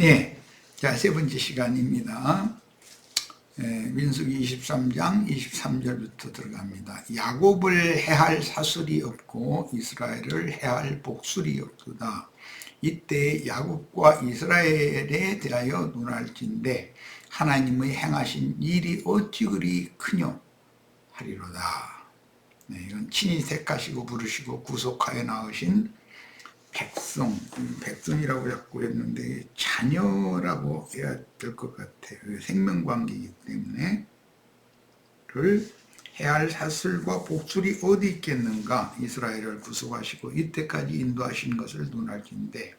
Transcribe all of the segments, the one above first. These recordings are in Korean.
네, 자, 세 번째 시간입니다. 민수기 23장 23절부터 들어갑니다. 야곱을 해할 사슬이 없고 이스라엘을 해할 복술이 없도다. 이때 야곱과 이스라엘에 대하여 논할진대 하나님의 행하신 일이 어찌 그리 크뇨 하리로다. 네, 이건 친히 택하시고 부르시고 구속하여 낳으신 백성이라고 자꾸 했는데 자녀라고 해야 될 것 같아요. 생명관계이기 때문에 해할 사슬과 복술이 어디 있겠는가. 이스라엘을 구속하시고 이때까지 인도하신 것을 논할진대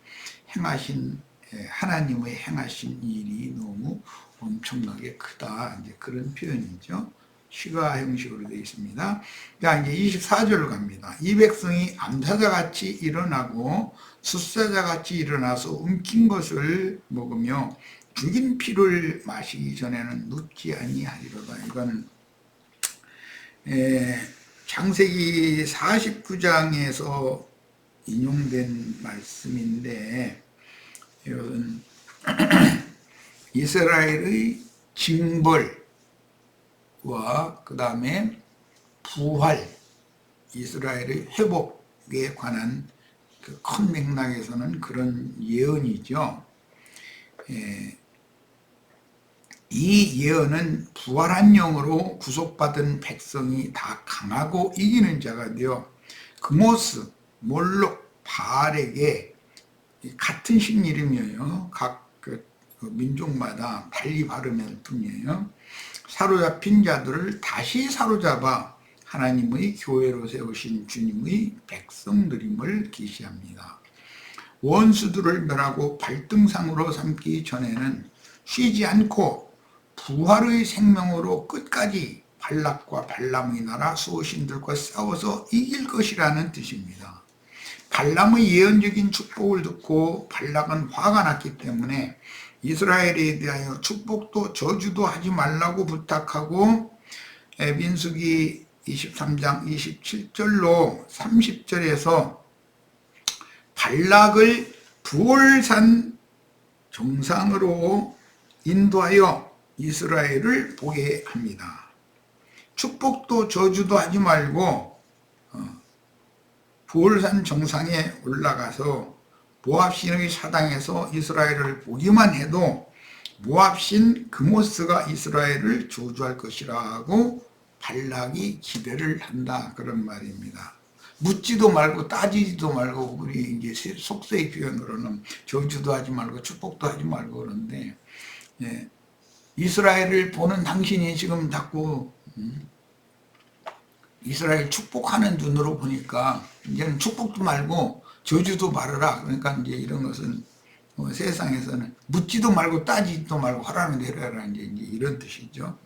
하나님의 행하신 일이 너무 엄청나게 크다. 이제 그런 표현이죠. 시가 형식으로 되어 있습니다. 자, 이제 24절로 갑니다. 이 백성이 암사자같이 일어나고 숫사자같이 일어나서 움킨 것을 먹으며 죽인 피를 마시기 전에는 눕지 아니하리로다. 이건 창세기 49장에서 인용된 말씀인데, 이것은 이스라엘의 징벌 그 다음에 부활, 이스라엘의 회복에 관한 그 큰 맥락에서는 그런 예언이죠. 이 예언은 부활한 영으로 구속받은 백성이 다 강하고 이기는 자가 되어 그모스, 몰록, 바알에게 같은 신 이름이에요. 각 민족마다 달리 발음할 뿐이에요. 사로잡힌 자들을 다시 사로잡아 하나님의 교회로 세우신 주님의 백성들임을 계시합니다. 원수들을 멸하고 발등상으로 삼기 전에는 쉬지 않고 부활의 생명으로 끝까지 발락과 발람의 나라 수호신들과 싸워서 이길 것이라는 뜻입니다. 발람의 예언적인 축복을 듣고 발락은 화가 났기 때문에 이스라엘에 대하여 축복도 저주도 하지 말라고 부탁하고 민수기 23장 27절로 30절에서 발락을 부올산 정상으로 인도하여 이스라엘을 보게 합니다. 축복도 저주도 하지 말고 부올산 정상에 올라가서 모압신의 사당에서 이스라엘을 보기만 해도 모압신 그모스가 이스라엘을 저주할 것이라고 발락이 기대를 한다, 그런 말입니다. 묻지도 말고 따지지도 말고, 우리 이제 속세의 표현으로는 저주도 하지 말고 축복도 하지 말고 그러는데, 이스라엘을 보는 당신이 지금 자꾸 이스라엘 축복하는 눈으로 보니까 이제는 축복도 말고 저주도 말아라. 그러니까 이제 이런 것은 세상에서는 묻지도 말고 따지지도 말고 하라는 대로 해라, 이제 이런 뜻이죠.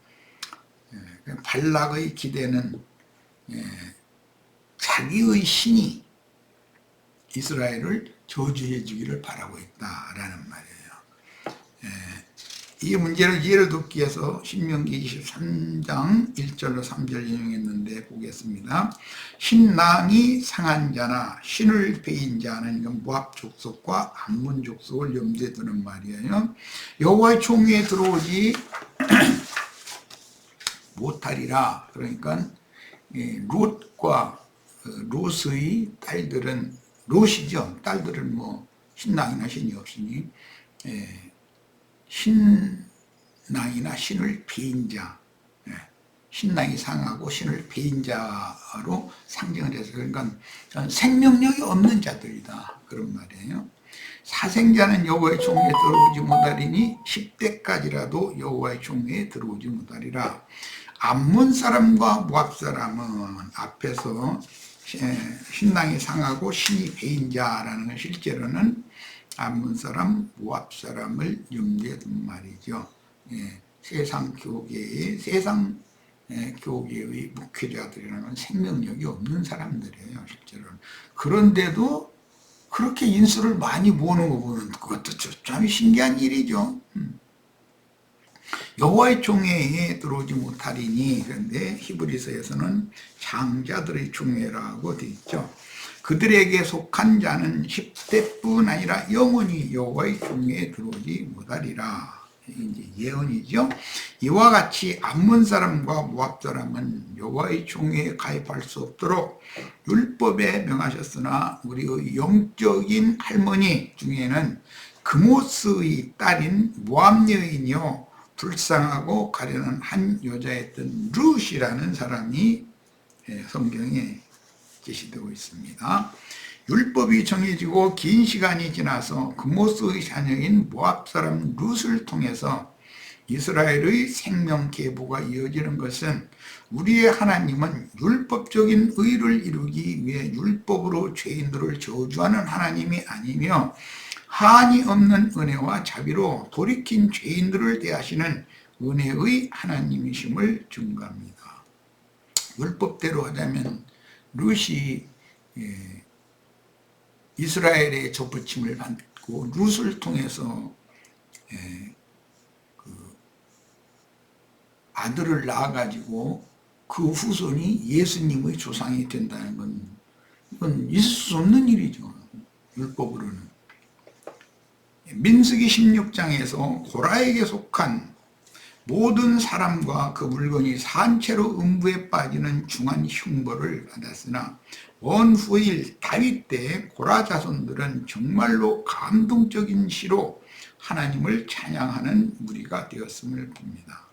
발락의 기대는 자기의 신이 이스라엘을 저주해 주기를 바라고 있다라는 말이에요. 이 문제를 이해를 돕기 위해서 신명기 23장 1절로 3절 인용했는데 보겠습니다. 신랑이 상한 자나 신을 베인 자는 모압 족속과 암몬 족속을 염두에 두는 말이에요. 여호와의 총회에 들어오지 못하리라. 그러니까 롯과 롯의 딸들은, 롯이죠. 딸들은 뭐 신랑이나 신이 없으니 신랑이나 신을 베인 자, 신랑이 상하고 신을 베인 자로 상징을 해서, 그러니까 생명력이 없는 자들이다, 그런 말이에요. 사생자는 여호와의 총회에 들어오지 못하리니 10대까지라도 여호와의 총회에 들어오지 못하리라. 암몬 사람과 모압 사람은 앞에서 신랑이 상하고 신이 베인 자라는 건 실제로는 암몬 사람, 모압 사람을 염두에 둔 말이죠. 세상 교계의 목회자들이라는 건 생명력이 없는 사람들이에요, 실제로는. 그런데도 그렇게 인수를 많이 모으는 거 보면 그것도 참 신기한 일이죠. 여호와의 총회에 들어오지 못하리니, 그런데 히브리서에서는 장자들의 총회라고 되어 있죠. 그들에게 속한 자는 10대뿐 아니라 영원히 여호와의 종에 들어오지 못하리라. 이제 예언이죠. 이와 같이 암몬 사람과 모압 사람은 여호와의 종에 가입할 수 없도록 율법에 명하셨으나 우리의 영적인 할머니 중에는 그모스의 딸인 모압 여인이요 불쌍하고 가련한 한 여자였던 룻이라는 사람이 성경에 제시되고 있습니다. 율법이 정해지고 긴 시간이 지나서 그모스의 자녀인 모압 사람 룻을 통해서 이스라엘의 생명 계보가 이어지는 것은 우리의 하나님은 율법적인 의를 이루기 위해 율법으로 죄인들을 저주하는 하나님이 아니며 한이 없는 은혜와 자비로 돌이킨 죄인들을 대하시는 은혜의 하나님이심을 증거합니다. 율법대로 하자면 룻이 이스라엘의 접붙임을 받고 룻을 통해서 그 아들을 낳아가지고 그 후손이 예수님의 조상이 된다는 건 이건 있을 수 없는 일이죠. 율법으로는. 민수기 16장에서 고라에게 속한 모든 사람과 그 물건이 산채로 음부에 빠지는 중한 흉벌을 받았으나 원후일 다윗 때 고라 자손들은 정말로 감동적인 시로 하나님을 찬양하는 무리가 되었음을 봅니다.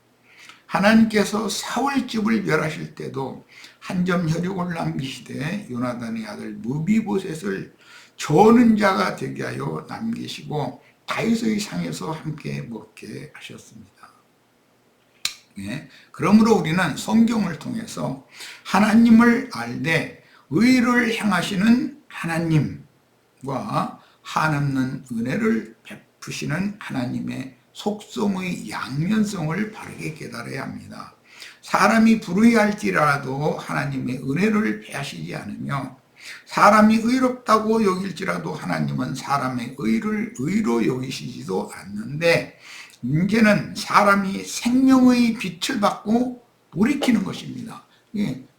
하나님께서 사울 집을 멸하실 때도 한 점 혈육을 남기시되 요나단의 아들 무비보셋을 저는 자가 되게 하여 남기시고 다윗의 상에서 함께 먹게 하셨습니다. 그러므로 우리는 성경을 통해서 하나님을 알되 의를 행하시는 하나님과 한없는 은혜를 베푸시는 하나님의 속성의 양면성을 바르게 깨달아야 합니다. 사람이 불의할지라도 하나님의 은혜를 패하시지 않으며 사람이 의롭다고 여길지라도 하나님은 사람의 의를 의로 여기시지도 않는데 문제는 사람이 생명의 빛을 받고 돌이키는 것입니다.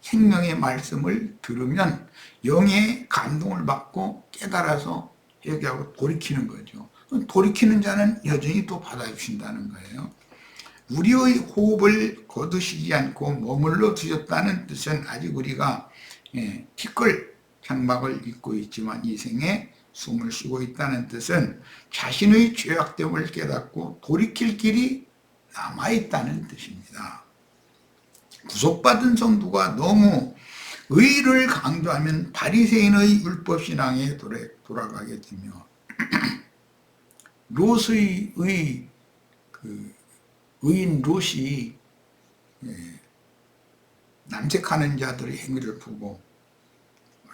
생명의 말씀을 들으면 영의 감동을 받고 깨달아서 회개하고 돌이키는 거죠. 돌이키는 자는 여전히 또 받아주신다는 거예요. 우리의 호흡을 거두시지 않고 머물러 두셨다는 뜻은 아직 우리가 티끌 장막을 입고 있지만 이 생에 숨을 쉬고 있다는 뜻은 자신의 죄악됨을 깨닫고 돌이킬 길이 남아있다는 뜻입니다. 구속받은 성도가 너무 의를 강조하면 바리새인의 율법신앙에 돌아가게 되며 롯의 의인 롯이 남색하는 자들의 행위를 보고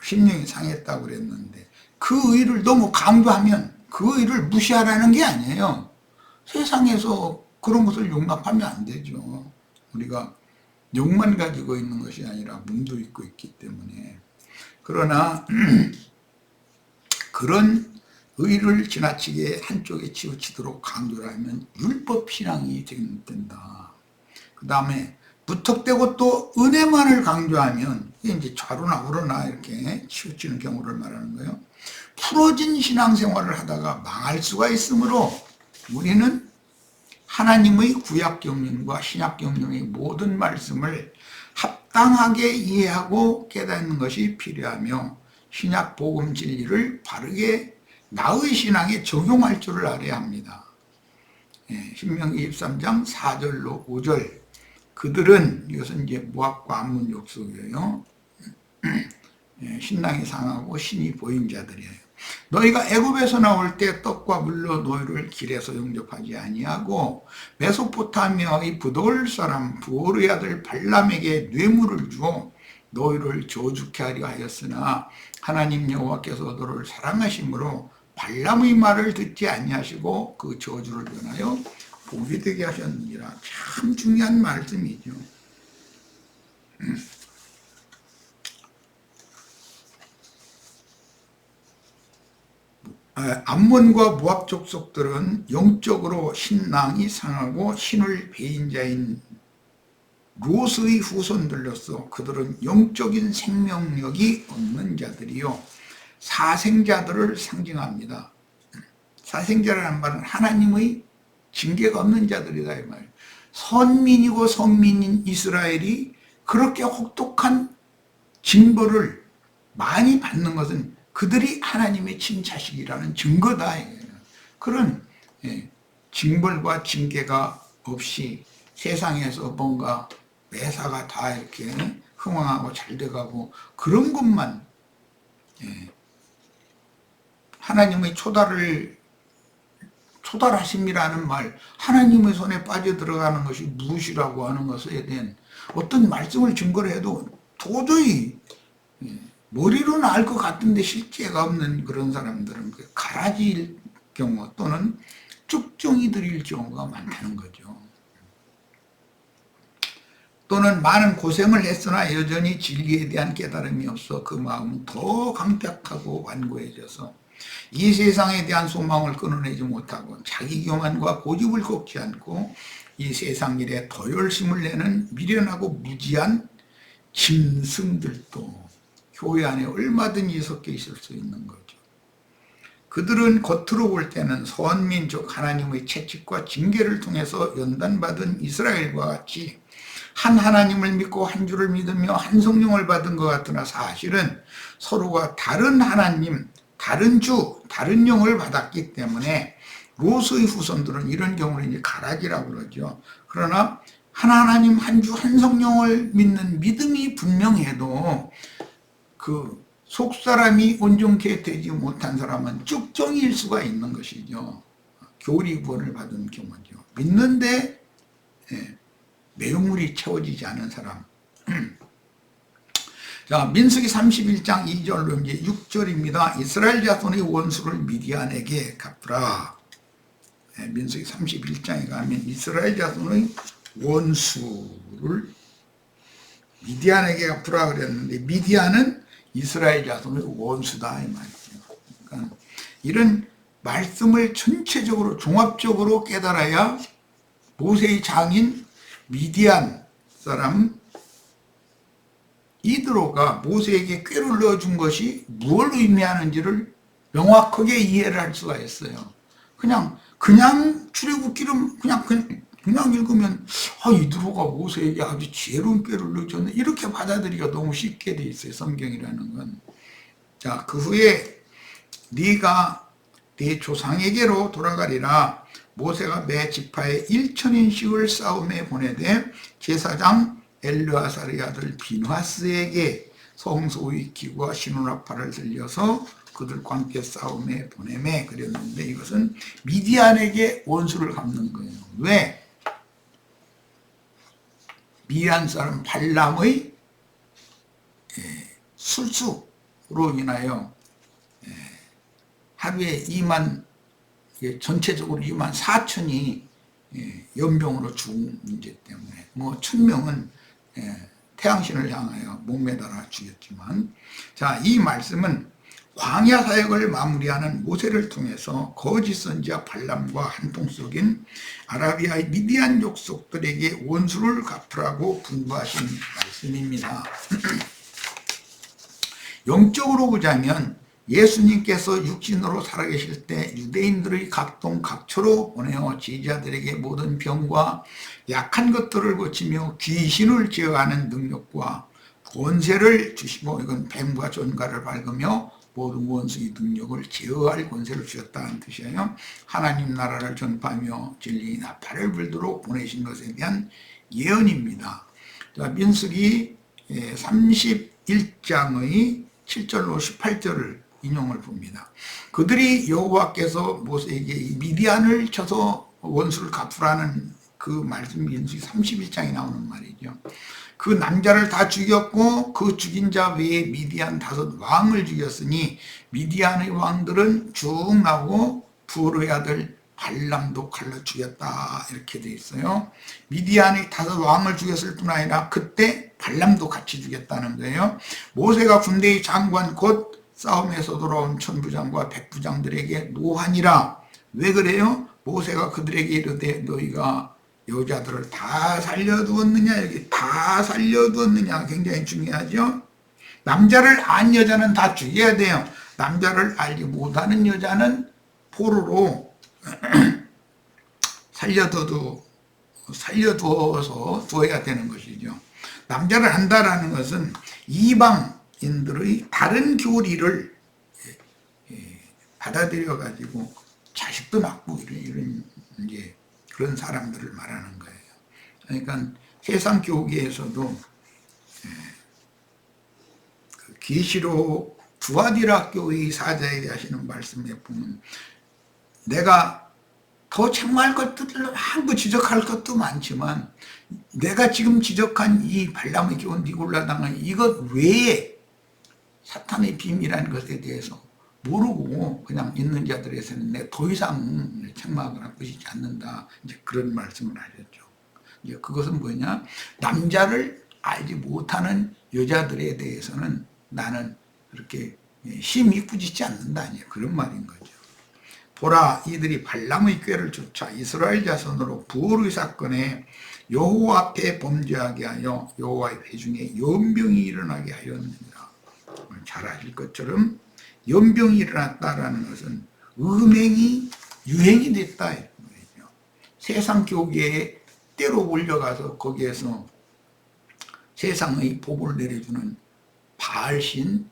심령이 상했다고 그랬는데 그 의를 너무 강조하면 그 의를 무시하라는 게 아니에요. 세상에서 그런 것을 용납하면 안 되죠. 우리가 욕만 가지고 있는 것이 아니라 몸도 있고 있기 때문에. 그러나 그런 의를 지나치게 한쪽에 치우치도록 강조를 하면 율법신앙이 된다. 그 다음에 무턱대고 또 은혜만을 강조하면 이게 이제 좌로나 우로나 이렇게 치우치는 경우를 말하는 거예요. 풀어진 신앙생활을 하다가 망할 수가 있으므로 우리는 하나님의 구약 경륜과 신약 경륜의 모든 말씀을 합당하게 이해하고 깨닫는 것이 필요하며 신약 복음 진리를 바르게 나의 신앙에 적용할 줄을 알아야 합니다. 신명기 23장 4절로 5절 그들은 이것은 이제 모압과 암몬 족속이에요. 신랑이 상하고 신이 보인 자들이에요. 너희가 애굽에서 나올 때 떡과 물로 너희를 길에서 영접하지 아니하고 메소포타미아의 부돌 사람 부올의 아들 발람에게 뇌물을 주어 너희를 저주케 하려 하였으나 하나님 여호와께서 너를 사랑하심으로 발람의 말을 듣지 아니하시고 그 저주를 변하여 복이 되게 하셨느니라. 참 중요한 말씀이죠. 암몬과 모압 족속들은 영적으로 신랑이 상하고 신을 배인 자인 롯의 후손들로서 그들은 영적인 생명력이 없는 자들이요 사생자들을 상징합니다. 사생자라는 말은 하나님의 징계가 없는 자들이다 이 말이에요. 선민이고 선민인 이스라엘이 그렇게 혹독한 징벌을 많이 받는 것은 그들이 하나님의 친자식이라는 증거다. 그런 징벌과 징계가 없이 세상에서 뭔가 매사가 다 이렇게 흥왕하고 잘 돼가고 그런 것만 하나님의 초달하심이라는 말, 하나님의 손에 빠져들어가는 것이 무엇이라고 하는 것에 대한 어떤 말씀을 증거로 해도 도저히 머리로는 알 것 같은데 실제가 없는 그런 사람들은 가라지일 경우 또는 쭉정이 들일 경우가 많다는 거죠. 또는 많은 고생을 했으나 여전히 진리에 대한 깨달음이 없어 그 마음은 더 강팍하고 완고해져서 이 세상에 대한 소망을 끊어내지 못하고 자기 교만과 고집을 꺾지 않고 이 세상 일에 더 열심을 내는 미련하고 무지한 짐승들도 교회 안에 얼마든지 섞여 있을 수 있는 거죠. 그들은 겉으로 볼 때는 선민족 하나님의 채찍과 징계를 통해서 연단받은 이스라엘과 같이 한 하나님을 믿고 한 주를 믿으며 한 성령을 받은 것 같으나 사실은 서로가 다른 하나님, 다른 주, 다른 영을 받았기 때문에 롯의 후손들은 이런 경우를 이제 가라지라고 그러죠. 그러나 한 하나님, 한 주, 한 성령을 믿는 믿음이 분명해도 그 속사람이 온전케 되지 못한 사람은 쭉정이일 수가 있는 것이죠. 교리 구원을 받은 경우죠. 믿는데 내용물이 채워지지 않은 사람. 자, 민수기 31장 2절로 이제 6절입니다. 이스라엘 자손의 원수를 미디안에게 갚으라. 민수기 31장에 가면 이스라엘 자손의 원수를 미디안에게 갚으라 그랬는데 미디안은 이스라엘 자손의 원수다 이 말이죠. 그러니까 이런 말씀을 전체적으로 종합적으로 깨달아야 모세의 장인 미디안 사람 이드로가 모세에게 꾀를 넣어준 것이 무엇을 의미하는지를 명확하게 이해를 할 수가 있어요. 그냥 출애굽기를 그냥 읽으면 이드로가 모세에게 아주 지혜로운 꾀를 넣어줬네 이렇게 받아들이기가 너무 쉽게 돼 있어요. 성경이라는 건. 자, 그 후에 네가 네 조상에게로 돌아가리라. 모세가 매 지파에 1,000인씩을 싸움에 보내되 제사장 엘르아살의 아들 비누하스에게 성소의 기구와 시누라파를 들려서 그들과 함께 싸움에 보내매 그랬는데 이것은 미디안에게 원수를 갚는 거예요. 왜? 미디안 사람 발람의 술수로 인하여 하루에 전체적으로 2만 4천이 연병으로 죽은 문제 때문에 1,000명은 태양신을 향하여 목매달아 죽였지만, 자, 이 말씀은 광야 사역을 마무리하는 모세를 통해서 거짓 선지자 발람과 한통속인 아라비아의 미디안 족속들에게 원수를 갚으라고 분부하신 말씀입니다. 영적으로 보자면 예수님께서 육신으로 살아계실 때 유대인들의 각동 각처로 보내어 제자들에게 모든 병과 약한 것들을 고치며 귀신을 제어하는 능력과 권세를 주시고, 이건 뱀과 전갈을 밟으며 모든 원수의 능력을 제어할 권세를 주셨다는 뜻이에요. 하나님 나라를 전파하며 진리의 나팔을 불도록 보내신 것에 대한 예언입니다. 자, 민수기 31장의 7절로 18절을 인용을 봅니다. 그들이 여호와께서 모세에게 미디안을 쳐서 원수를 갚으라는 그 말씀이 민수기 31장에 나오는 말이죠. 그 남자를 다 죽였고 그 죽인 자 외에 미디안 5 왕을 죽였으니 미디안의 왕들은 쭉 나오고 부르의 아들 발람도 칼로 죽였다 이렇게 돼 있어요. 미디안의 5 왕을 죽였을 뿐 아니라 그때 발람도 같이 죽였다는 거예요. 모세가 군대의 장관 곧 싸움에서 돌아온 천부장과 백부장들에게 노하니라. 왜 그래요? 모세가 그들에게 이르되 너희가 여자들을 다 살려두었느냐, 여기 다 살려두었느냐 굉장히 중요하죠. 남자를 안 여자는 다 죽여야 돼요. 남자를 알지 못하는 여자는 포로로 살려두어서 두어야 되는 것이죠. 남자를 한다라는 것은 이방인들의 다른 교리를 받아들여 가지고 자식도 낳고 이런 이제 그런 사람들을 말하는 거예요. 그러니까 세상 교계에서도 그 계시록 두아디라 교회 사자에게 하시는 말씀에 보면 내가 더 책망할 것들을 많고 지적할 것도 많지만 내가 지금 지적한 이 발람의 교훈 니골라 당한 이것 외에 사탄의 비밀이라는 것에 대해서 모르고 그냥 있는 자들에서는 내가 더 이상 책망을 하지 않는다. 이제 그런 말씀을 하셨죠. 이제 그것은 뭐냐? 남자를 알지 못하는 여자들에 대해서는 나는 그렇게 심히 꾸짖지 않는다. 이제 그런 말인 거죠. 보라, 이들이 발람의 꾀를 쫓아 이스라엘 자손으로 부활의 사건에 여호와 앞에 범죄하게 하여 여호와의 회중에 연병이 일어나게 하였느니라. 잘 아실 것처럼 연병이 일어났다라는 것은 음행이 유행이 됐다 이런 거죠. 세상 교계에 때로 몰려가서 거기에서 세상의 복을 내려주는 바알신,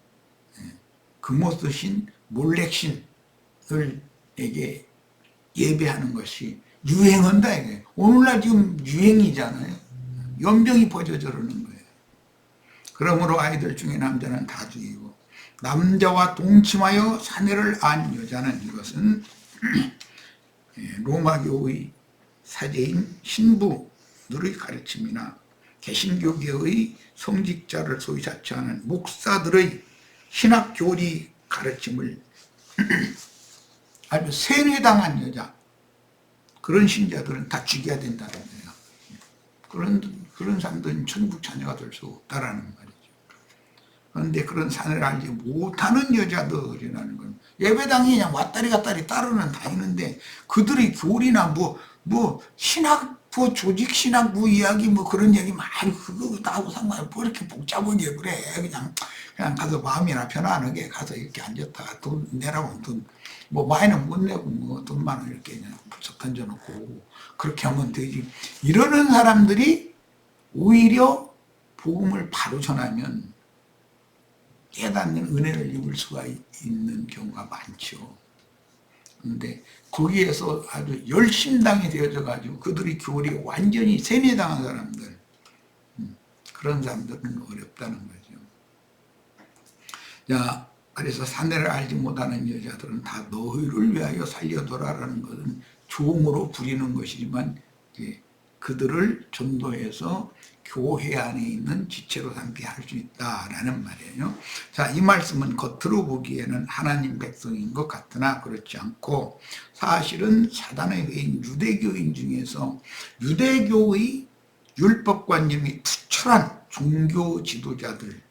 금오스신, 몰렉신을 에게 예배하는 것이 유행한다 이게. 오늘날 지금 유행이잖아요. 연병이 퍼져져 그러는 거예요. 그러므로 아이들 중에 남자는 다 죽이고 남자와 동침하여 사내를 안 여자는 이것은 로마교의 사제인 신부들의 가르침이나 개신교계의 성직자를 소위 자처하는 목사들의 신학교리 가르침을 아주 세뇌당한 여자, 그런 신자들은 다 죽여야 된다는 거예요. 그런 사람들은 천국 자녀가 될 수 없다라는 말이죠. 그런데 그런 사내를 알지 못하는 여자들이라는 건 예배당에 그냥 왔다리 갔다리 따르는 다니는데 그들의 교리나 뭐 신학, 조직 신학 이야기 그런 얘기 많이 그거 나하고 상관없이 뭐 이렇게 복잡하게 그래. 그냥 가서 마음이나 편안하게 가서 이렇게 앉았다가 돈 내라고 돈 많이는 못 내고 돈만 원 이렇게 그냥 부쩍 던져놓고 그렇게 하면 되지. 이러는 사람들이 오히려 복음을 바로 전하면 깨닫는 은혜를 입을 수가 있는 경우가 많죠. 그런데 거기에서 아주 열심당이 되어져 가지고 그들이 교리에 완전히 세뇌당한 사람들, 그런 사람들은 어렵다는 거죠. 자, 그래서 사내를 알지 못하는 여자들은 다 너희를 위하여 살려둬라라는 것은 종으로 부리는 것이지만 그들을 전도해서 교회 안에 있는 지체로 삼게 할 수 있다라는 말이에요. 자, 이 말씀은 겉으로 보기에는 하나님 백성인 것 같으나 그렇지 않고 사실은 사단의 회인 유대교인 중에서 유대교의 율법관념이 투철한 종교 지도자들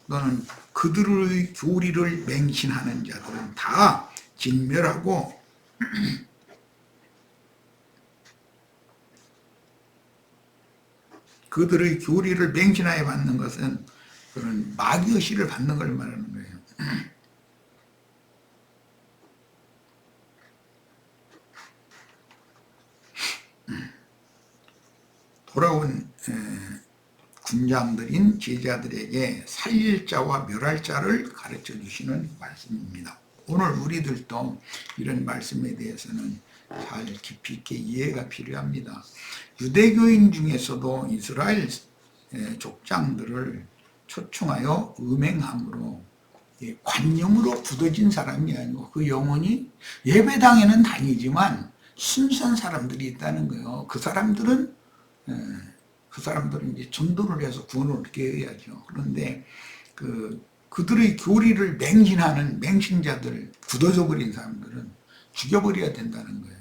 또는 그들의 교리를 맹신하는 자들은 다 진멸하고 그들의 교리를 맹신하여 받는 것은 그런 마귀의식을 받는 걸 말하는 거예요. 돌아온 군장들인 제자들에게 살릴 자와 멸할 자를 가르쳐 주시는 말씀입니다. 오늘 우리들도 이런 말씀에 대해서는 잘 깊이 있게 이해가 필요합니다. 유대교인 중에서도 이스라엘 족장들을 초청하여 음행함으로 관념으로 굳어진 사람이 아니고 그 영혼이 예배당에는 다니지만 순수한 사람들이 있다는 거예요. 그 사람들은 이제 전도를 해서 구원을 얻게 해야죠. 그런데 그들의 교리를 맹신하는 맹신자들, 굳어져 버린 사람들은 죽여버려야 된다는 거예요.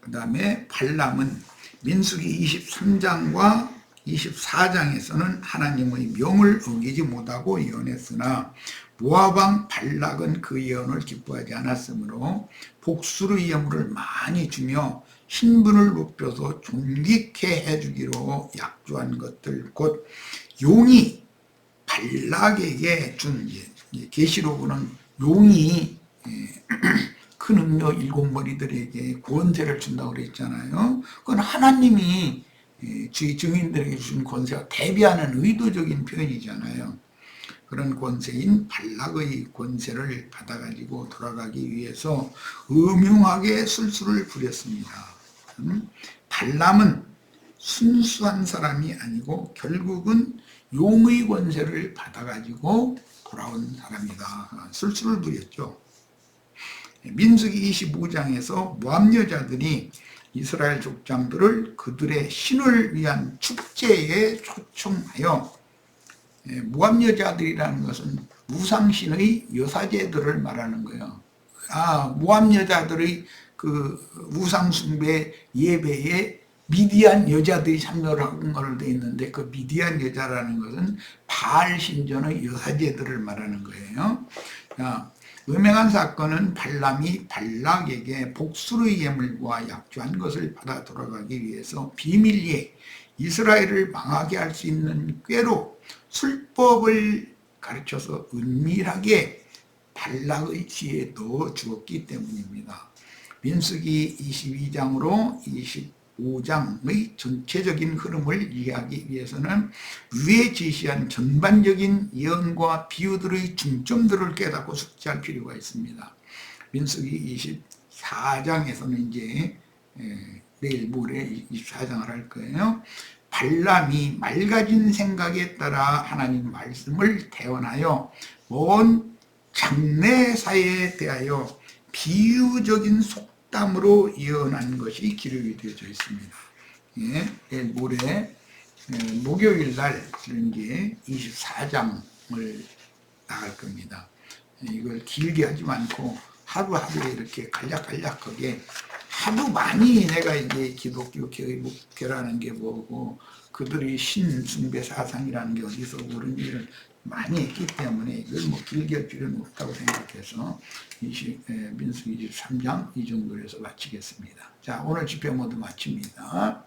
그 다음에 발람은 민수기 23장과 24장에서는 하나님의 명을 어기지 못하고 예언했으나 모압왕 발락은 그 예언을 기뻐하지 않았으므로 복수의 예물을 많이 주며 신분을 높여서 존귀케 해주기로 약조한 것들, 곧 용이 발락에게 준, 계시록은 용이 큰 음료 일곱 머리들에게 권세를 준다고 그랬잖아요. 그건 하나님이 주의 증인들에게 주신 권세와 대비하는 의도적인 표현이잖아요. 그런 권세인 발락의 권세를 받아가지고 돌아가기 위해서 음흉하게 술수를 부렸습니다. 발람은 순수한 사람이 아니고 결국은 용의 권세를 받아가지고 돌아온 사람이다. 술수를 부렸죠. 민수기 25장에서 모압 여자들이 이스라엘 족장들을 그들의 신을 위한 축제에 초청하여, 모압 여자들이라는 것은 우상신의 여사제들을 말하는 거예요. 모압 여자들의 그 우상숭배 예배에 미디안 여자들이 참여를 한 걸로 되어 있는데, 그 미디안 여자라는 것은 바알 신전의 여사제들을 말하는 거예요. 음행한 사건은 발람이 발락에게 복수의 예물과 약조한 것을 받아 돌아가기 위해서 비밀리에 이스라엘을 망하게 할 수 있는 꾀로 술법을 가르쳐서 은밀하게 발락의 귀에 넣어 주었기 때문입니다. 민수기 22장으로 25장의 전체적인 흐름을 이해하기 위해서는 위에 제시한 전반적인 예언과 비유들의 중점들을 깨닫고 숙지할 필요가 있습니다. 민수기 24장에서는 이제 내일 모레 24장을 할 거예요. 발람이 맑아진 생각에 따라 하나님 말씀을 대언하여 먼 장래사에 대하여 비유적인 속담으로 예언한 것이 기록이 되어져 있습니다. 내일 모레 목요일 날 이제 24장을 나갈 겁니다. 이걸 길게 하지 않고 하루하루에 이렇게 간략간략하게, 하도 많이 내가 이제 기독교 목회라는 게 뭐고 그들이 신숭배 사상이라는 게 어디서 오른지를 많이 했기 때문에 이걸 뭐 길게 할 필요는 없다고 생각해서 민수기 23장 이 정도로 해서 마치겠습니다. 자, 오늘 집회 모두 마칩니다.